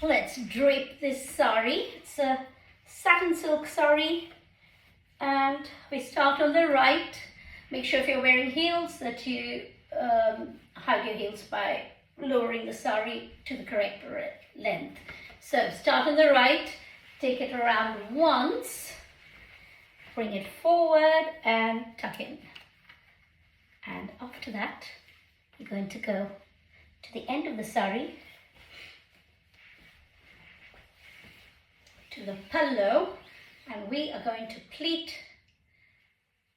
let's drape this saree. It's a satin silk saree, and we start on the right. Make sure if you're wearing heels that you hide your heels by lowering the saree to the correct length. So start on the right, take it around once, bring it forward and tuck in. And after that, you're going to go to the end of the saree, to the pallu, and we are going to pleat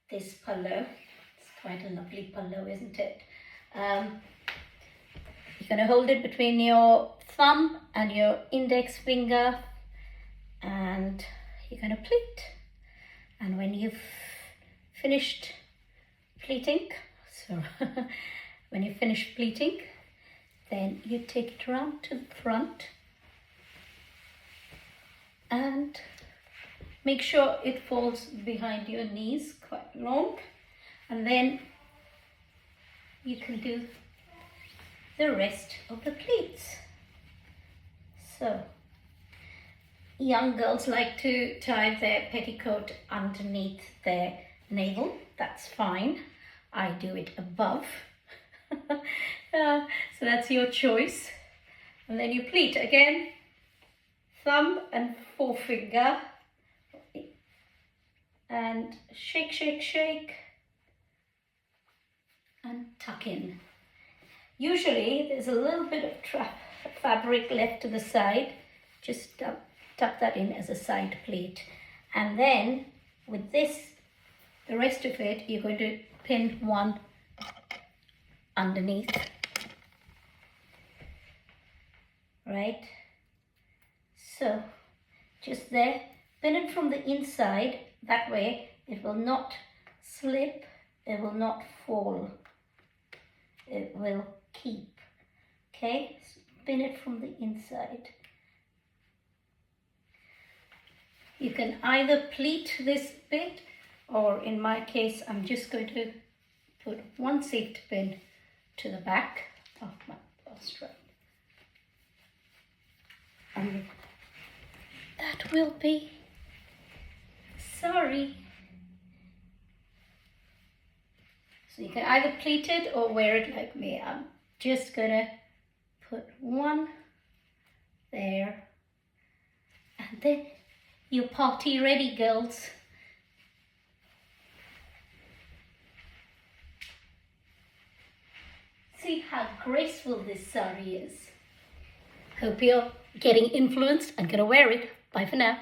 this pallu. It's quite a lovely pallu, isn't it? You're going to hold it between your thumb and your index finger, and you're going to pleat. And when you've finished pleating, when you finish pleating, then you take it around to the front and make sure it falls behind your knees quite long, and then you can do the rest of the pleats. So young girls like to tie their petticoat underneath their navel. That's fine. I do it above. So that's your choice. And then you pleat again, thumb and forefinger, and shake, shake, shake, and tuck in. Usually there's a little bit of fabric left to the side. Just tuck that in as a side pleat. And then with this, the rest of it, you're going to pin one underneath, right? So just there, pin it from the inside. That way it will not slip, it will not fall, it will keep. Okay, so pin it from the inside. You can either pleat this bit, or in my case I'm just going to put one safety pin to the back of my strap, and that will be saree. So you can either pleat it or wear it like me. I'm just gonna put one there, and then you're party ready, girls. See how graceful this saree is. Hope you're getting influenced and gonna wear it. Bye for now.